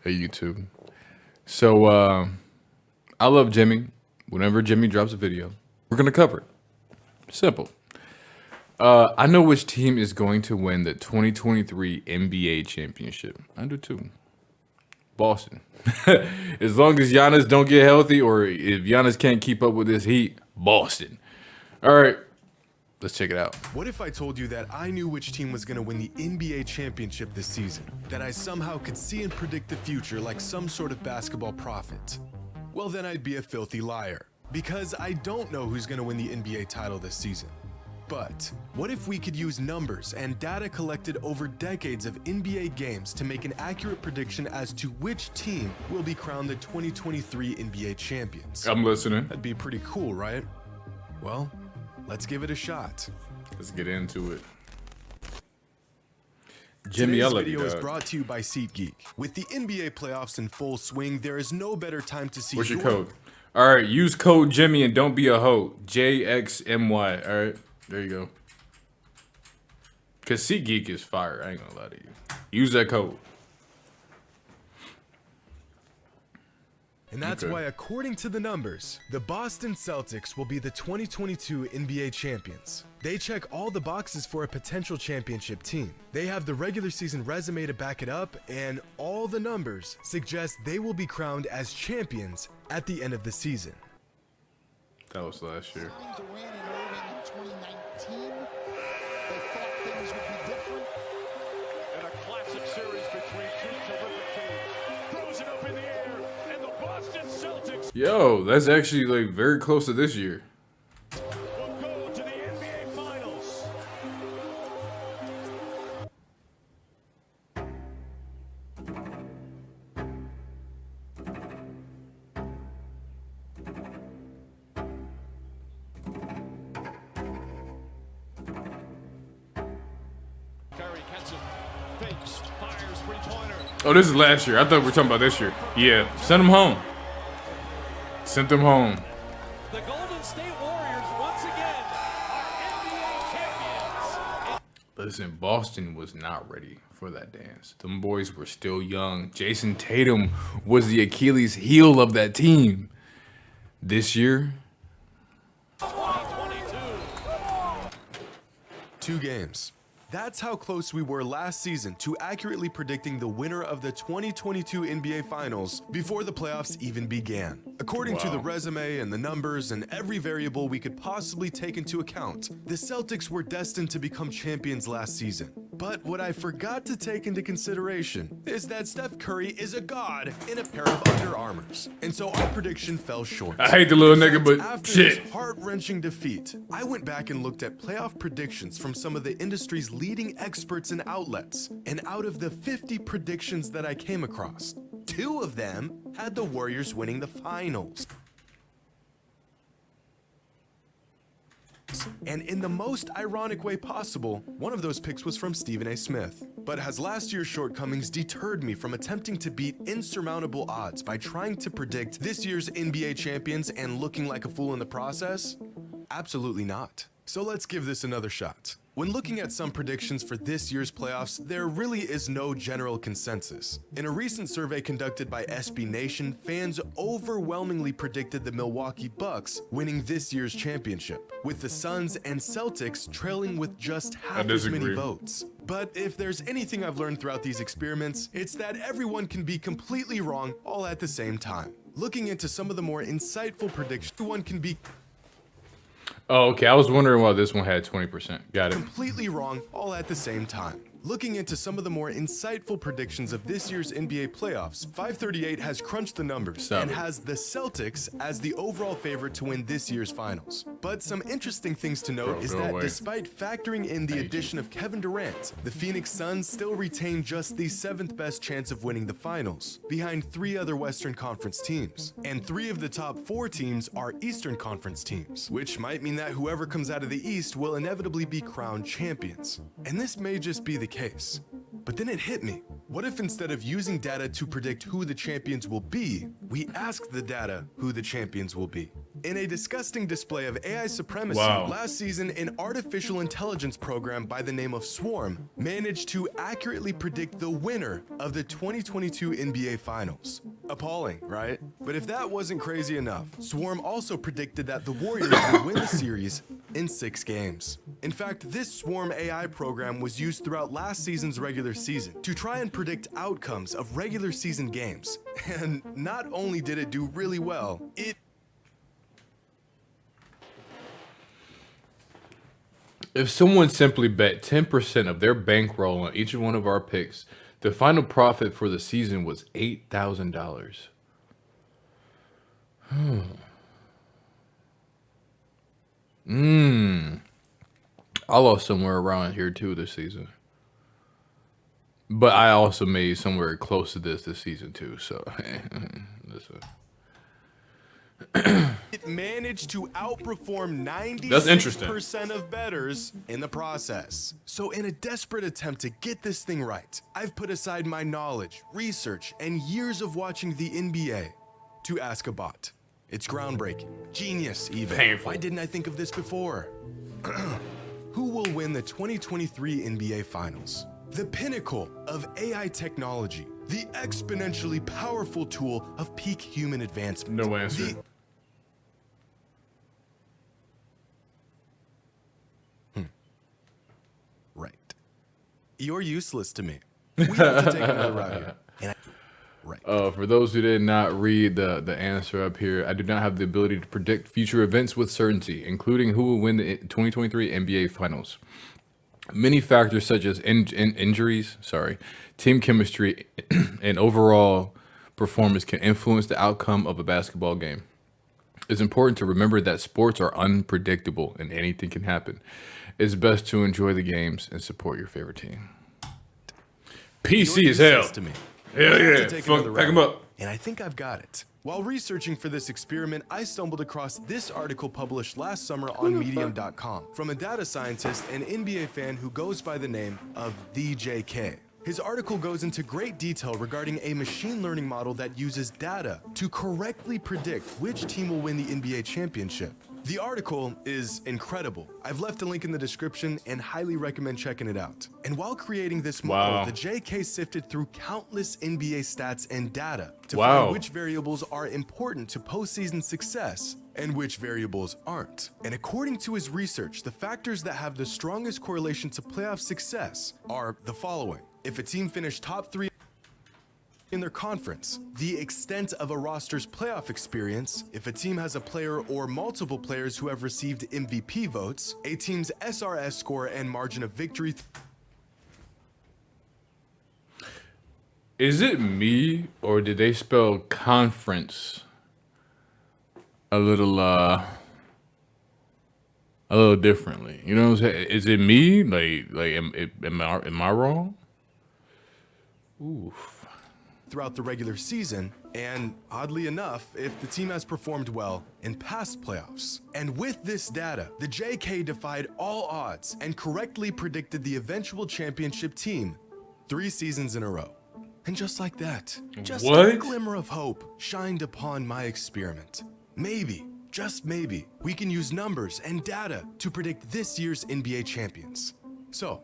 Hey, YouTube. So, I love Jimmy. Whenever Jimmy drops a video, we're going to cover it. Simple. I know which team is going to win the 2023 NBA championship. I do too. Boston. As long as Giannis don't get healthy, or if Giannis can't keep up with this heat, Boston. All right, let's check it out. What if I told you that I knew which team was going to win the NBA championship this season? That I somehow could see and predict the future like some sort of basketball prophet? Well, then I'd be a filthy liar, because I don't know who's going to win the NBA title this season. But what if we could use numbers and data collected over decades of NBA games to make an accurate prediction as to which team will be crowned the 2023 NBA champions? I'm listening. That'd be pretty cool, right? Well, let's give it a shot. Let's get into it. Jimmy, Today's I love you, video is dog. brought to you by SeatGeek. With the NBA playoffs in full swing, there is no better time to see What's your code? All right, use code Jimmy and don't be a hoe. JXMY. All right, there you go. Because SeatGeek is fire. I ain't gonna lie to you. Use that code. And that's Okay. why, according to the numbers, the Boston Celtics will be the 2022 NBA champions. They check all the boxes for a potential championship team. They have the regular season resume to back it up, and all the numbers suggest they will be crowned as champions at the end of the season. That was last year. Durant and Irving in 2019. They thought things would be different. And a classic series between two terrific teams. Throws it up in the air, and the Boston Celtics Yo, that's actually like very close to this year. will go to the NBA Finals. Curry gets it, fakes, fires, three-pointer. Oh, this is last year. I thought we were talking about this year. Yeah, send them home. Sent them home. The Golden State Warriors once again are NBA champions. Listen, Boston was not ready for that dance. Them boys were still young. Jason Tatum was the Achilles heel of that team. This year, 2022. 2 games. That's how close we were last season to accurately predicting the winner of the 2022 NBA Finals before the playoffs even began. According to the resume and the numbers and every variable we could possibly take into account, the Celtics were destined to become champions last season. But what I forgot to take into consideration is that Steph Curry is a god in a pair of Under Armours. And so our prediction fell short. I hate the little In nigga, fact, but after shit. this heart-wrenching defeat, I went back and looked at playoff predictions from some of the industry's leading experts and outlets. And out of the 50 predictions that I came across, 2 of them had the Warriors winning the finals. And in the most ironic way possible, one of those picks was from Stephen A. Smith. But has last year's shortcomings deterred me from attempting to beat insurmountable odds by trying to predict this year's NBA champions and looking like a fool in the process? Absolutely not. So let's give this another shot. When looking at some predictions for this year's playoffs, there really is no general consensus. In a recent survey conducted by SB Nation, fans overwhelmingly predicted the Milwaukee Bucks winning this year's championship, with the Suns and Celtics trailing with just half as many disagree. votes. But if there's anything I've learned throughout these experiments, it's that everyone can be completely wrong all at the same time. Looking into some of the more insightful predictions, everyone can be Oh, okay. I was wondering why this one had 20%. Got it. completely wrong all at the same time. Looking into some of the more insightful predictions of this year's NBA playoffs, 538 has crunched the numbers Stop and it. has the Celtics as the overall favorite to win this year's finals. But some interesting things to note Bro, is go that away. despite factoring in the Thank addition of Kevin Durant, the Phoenix Suns still retain just the 7th best chance of winning the finals, behind 3 other Western Conference teams. And 3 of the top 4 teams are Eastern Conference teams, which might mean that whoever comes out of the East will inevitably be crowned champions. And this may just be the case. But then it hit me. What if instead of using data to predict who the champions will be, we ask the data who the champions will be? In a disgusting display of AI supremacy, Wow. last season, an artificial intelligence program by the name of Swarm managed to accurately predict the winner of the 2022 NBA Finals. Appalling, right? But if that wasn't crazy enough, Swarm also predicted that the Warriors would win the series in 6 games. In fact, this Swarm AI program was used throughout last season's regular season to try and predict outcomes of regular season games. And not only did it do really well, it If someone simply bet 10% of their bankroll on each one of our picks, the final profit for the season was $8,000. I lost somewhere around here too this season. But I also made somewhere close to this season too. So, listen. It managed to outperform That's interesting. 96% of bettors in the process. So in a desperate attempt to get this thing right, I've put aside my knowledge, research, and years of watching the NBA to ask a bot. It's groundbreaking, genius even. Painful. Why didn't I think of this before? Who will win the 2023 NBA Finals? The pinnacle of AI technology, the exponentially powerful tool of peak human advancement. No answer. Right. You're useless to me. We have to take another route here. And right. For those who did not read the answer up here, I do not have the ability to predict future events with certainty, including who will win the 2023 NBA Finals. Many factors such as injuries, team chemistry, and overall performance can influence the outcome of a basketball game. It's important to remember that sports are unpredictable and anything can happen. It's best to enjoy the games and support your favorite team. PC You're as hell. useless to me. Hell We have to yeah. take Fuck, another pack 'em route. up. And I think I've got it. While researching for this experiment, I stumbled across this article published last summer on Medium.com from a data scientist and NBA fan who goes by the name of The JK. His article goes into great detail regarding a machine learning model that uses data to correctly predict which team will win the NBA championship. The article is incredible. I've left a link in the description and highly recommend checking it out. And while creating this model, Wow. the JK sifted through countless NBA stats and data to Wow. find which variables are important to postseason success and which variables aren't. And according to his research, the factors that have the strongest correlation to playoff success are the following. If a team finished top 3 in their conference, the extent of a roster's playoff experience, if a team has a player or multiple players who have received MVP votes, a team's SRS score and margin of victory. Is it me or did they spell conference a little differently? You know what I'm saying? Is it me? Am I wrong? Oof. Throughout the regular season, and oddly enough, if the team has performed well in past playoffs. And with this data, the JK defied all odds and correctly predicted the eventual championship team 3 seasons in a row. And just like that, just a What? glimmer of hope shined upon my experiment. Maybe, just maybe, we can use numbers and data to predict this year's NBA champions. So,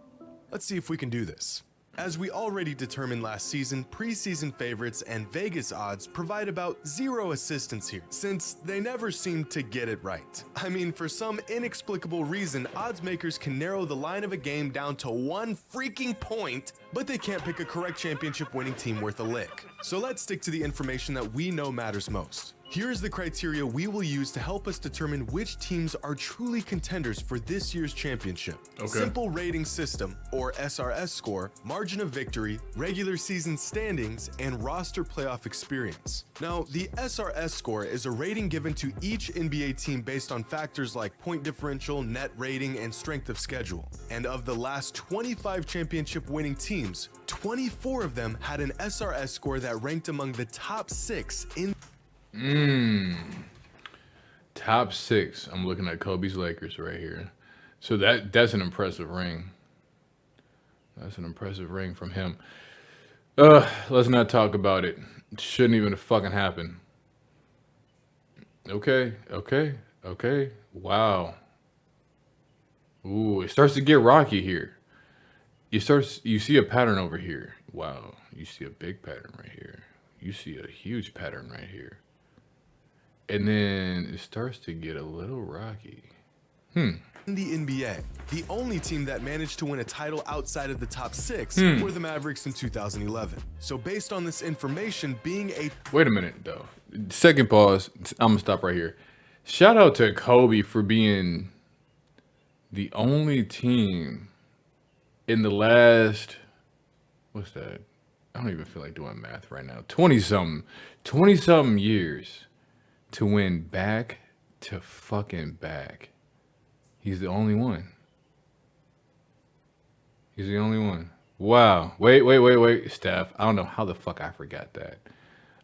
let's see if we can do this. As we already determined last season, preseason favorites and Vegas odds provide about zero assistance here, since they never seem to get it right. I mean, for some inexplicable reason, odds makers can narrow the line of a game down to 1 freaking point, but they can't pick a correct championship winning team worth a lick. So let's stick to the information that we know matters most. Here's the criteria we will use to help us determine which teams are truly contenders for this year's championship. Okay. Simple rating system, or SRS score, margin of victory, regular season standings, and roster playoff experience. Now, the SRS score is a rating given to each NBA team based on factors like point differential, net rating, and strength of schedule. And of the last 25 championship winning teams, 24 of them had an SRS score that ranked among the top 6 in Top 6. I'm looking at Kobe's Lakers right here. So that's an impressive ring. That's an impressive ring from him. Let's not talk about it. It shouldn't even fucking happen. Okay. Wow. Ooh, it starts to get rocky here. You see a pattern over here. Wow. You see a big pattern right here. You see a huge pattern right here. And then it starts to get a little rocky. In the NBA, the only team that managed to win a title outside of the top 6 were the Mavericks in 2011. So based on this information, being a Wait a minute, though. Second pause. I'm going to stop right here. Shout out to Kobe for being the only team in the last, what's that? I don't even feel like doing math right now. 20-something years to win back to fucking back. He's the only one. He's the only one. Wow. Wait. Steph, I don't know how the fuck I forgot that.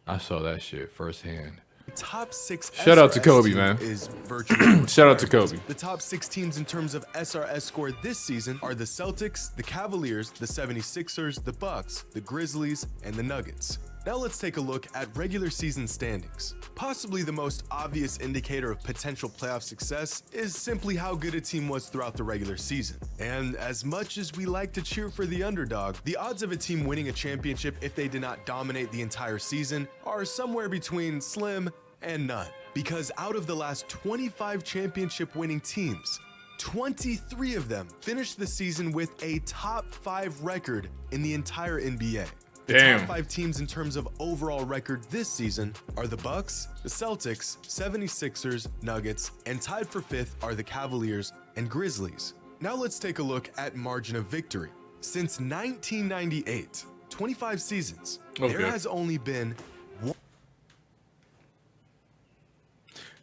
I saw that shit firsthand. top 6 Shout out to SRS Kobe, team man. is virtually Shout out to Kobe. The top 6 teams in terms of SRS score this season are the Celtics, the Cavaliers, the 76ers, the Bucks, the Grizzlies, and the Nuggets. Now let's take a look at regular season standings. Possibly the most obvious indicator of potential playoff success is simply how good a team was throughout the regular season. And as much as we like to cheer for the underdog, the odds of a team winning a championship if they did not dominate the entire season are somewhere between slim and none. Because out of the last 25 championship winning teams, 23 of them finished the season with a top 5 record in the entire NBA. The Damn. top 5 teams in terms of overall record this season are the Bucks, the Celtics, 76ers, Nuggets, and tied for 5th are the Cavaliers and Grizzlies. Now let's take a look at margin of victory. Since 1998, 25 seasons, Okay. there has only been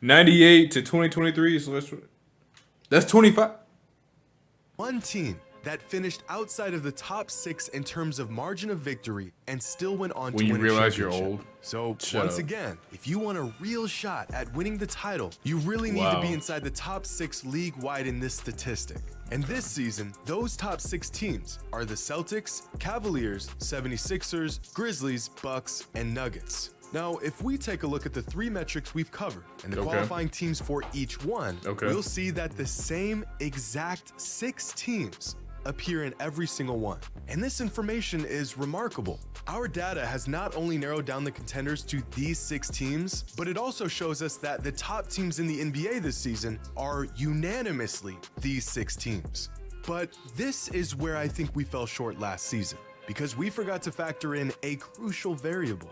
98 to 2023, so that's 25. one team that finished outside of the top 6 in terms of margin of victory and still went on When to you win realize a you're championship. old. So Shut once up. again, if you want a real shot at winning the title, you really need to Wow. be inside the top 6 league-wide in this statistic. And this season, those top 6 teams are the Celtics, Cavaliers, 76ers, Grizzlies, Bucks, and Nuggets. Now, if we take a look at the 3 metrics we've covered and the Okay. qualifying teams for each one, Okay. we'll see that the same exact 6 teams appear in every single one. And this information is remarkable. Our data has not only narrowed down the contenders to these 6 teams, but it also shows us that the top teams in the NBA this season are unanimously these 6 teams. But this is where I think we fell short last season, because we forgot to factor in a crucial variable.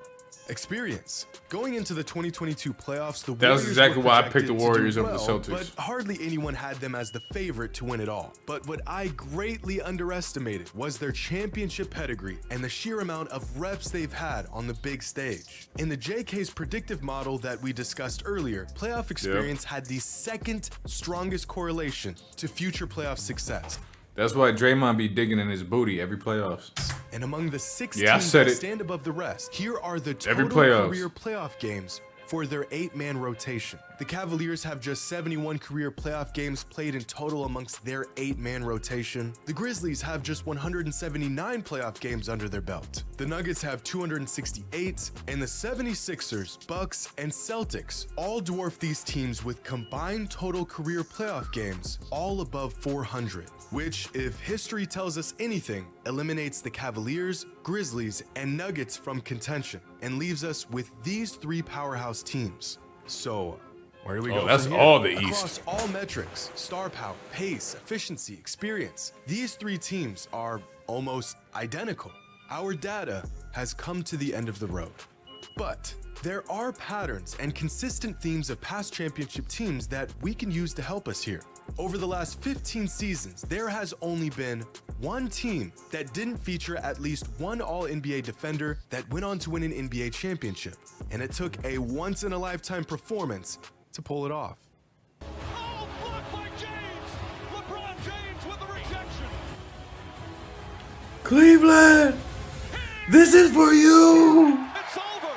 Experience. Going into the 2022 playoffs, the That was Warriors exactly were why I picked projected the to do Warriors over the well, Celtics. But hardly anyone had them as the favorite to win it all. But what I greatly underestimated was their championship pedigree and the sheer amount of reps they've had on the big stage. In the JK's predictive model that we discussed earlier, playoff experience had the second strongest correlation to future playoff success. That's why Draymond be digging in his booty every playoffs. And among the 6 Yeah, I teams said that it. stand above the rest, here are the Every total playoffs. career playoff games for their 8-man rotation. The Cavaliers have just 71 career playoff games played in total amongst their 8-man rotation. The Grizzlies have just 179 playoff games under their belt. The Nuggets have 268, and the 76ers, Bucks, and Celtics all dwarf these teams with combined total career playoff games all above 400, which, if history tells us anything, eliminates the Cavaliers, Grizzlies, and Nuggets from contention and leaves us with these 3 powerhouse teams. So, where do we Oh, go? that's from here? all the Across East. all metrics, star power, pace, efficiency, experience, these 3 teams are almost identical. Our data has come to the end of the road. But there are patterns and consistent themes of past championship teams that we can use to help us here. Over the last 15 seasons, there has only been one team that didn't feature at least one All-NBA defender that went on to win an NBA championship. And it took a once-in-a-lifetime performance to pull it off. Oh, blocked by James. LeBron James with the rejection. Cleveland, this is for you. It's over.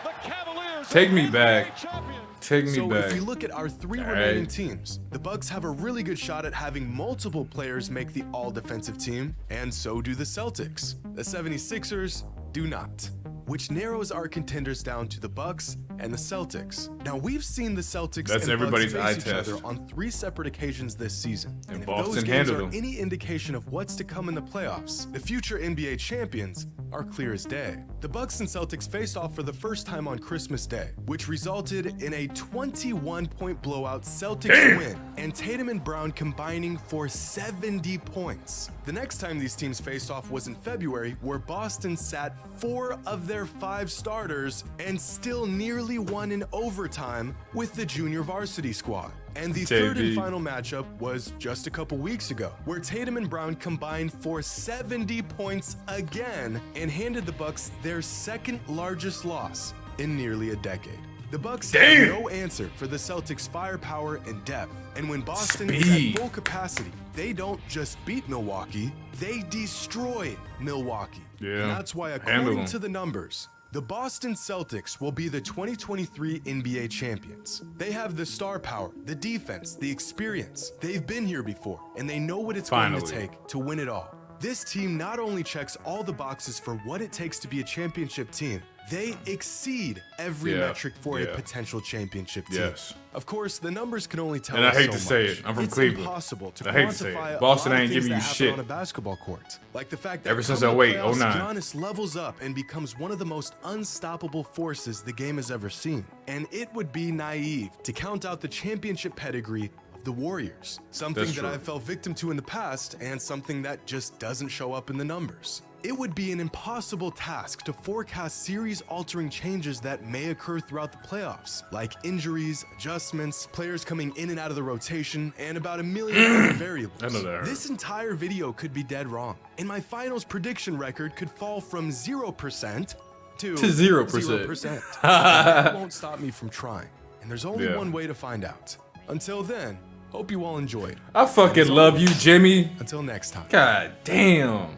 The Cavaliers Take are me NBA back. champions. Take me So back. if we look at our 3 All remaining right. teams, the Bucks have a really good shot at having multiple players make the all-defensive team, and so do the Celtics. The 76ers do not. which narrows our contenders down to the Bucks and the Celtics. Now, we've seen the Celtics That's and everybody's Bucks eye face each test. other on 3 separate occasions this season. And if Boston those games handled are them. any indication of what's to come in the playoffs, the future NBA champions are clear as day. The Bucks and Celtics faced off for the first time on Christmas Day, which resulted in a 21-point blowout Celtics win, and Tatum and Brown combining for 70 points. The next time these teams faced off was in February, where Boston sat 4 of their 5 starters and still nearly won in overtime with the junior varsity squad. And the third and JB. final matchup was just a couple weeks ago, where Tatum and Brown combined for 70 points again and handed the Bucks their second largest loss in nearly a decade. The Bucks had no answer for the Celtics' firepower and depth, and when Boston is Speed. at full capacity, they don't just beat Milwaukee, they destroy Milwaukee. Yeah. And that's why, Handle according them. to the numbers, the Boston Celtics will be the 2023 NBA champions. They have the star power, the defense, the experience. They've been here before, and they know what it's going to Finally. take to win it all. This team not only checks all the boxes for what it takes to be a championship team, they exceed every Yeah, metric for a yeah. potential championship team. Yes. Of course, the numbers can only tell And I us hate so to say much. it, I'm from It's Cleveland. impossible to I hate to say it. quantify a Boston lot of ain't things giving that you happen shit. on a basketball court. Like the fact that Ever since come the 08, playoffs, 09. Giannis levels up and becomes one of the most unstoppable forces the game has ever seen. And it would be naive to count out the championship pedigree of the Warriors. Something That's that true. I've fell victim to in the past, and something that just doesn't show up in the numbers. It would be an impossible task to forecast series-altering changes that may occur throughout the playoffs, like injuries, adjustments, players coming in and out of the rotation, and about a million other variables. I know that hurt. This entire video could be dead wrong, and my finals prediction record could fall from 0% to 0%. 0%. That won't stop me from trying, and there's only Yeah. one way to find out. Until then, hope you all enjoyed. I fucking love you, Jimmy. Until next time. God damn.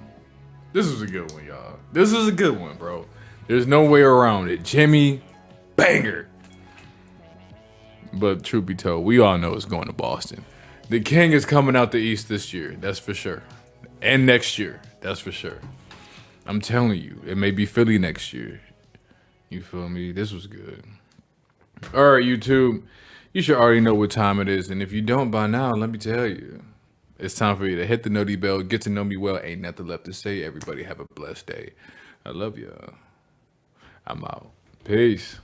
This was a good one, y'all. This was a good one, bro. There's no way around it. Jimmy, banger. But truth be told, we all know it's going to Boston. The King is coming out the East this year, that's for sure. And next year, that's for sure. I'm telling you, it may be Philly next year. You feel me? This was good. All right, YouTube. You should already know what time it is. And if you don't by now, let me tell you. It's time for you to hit the noti bell, get to know me well. Ain't nothing left to say. Everybody have a blessed day. I love y'all. I'm out. Peace.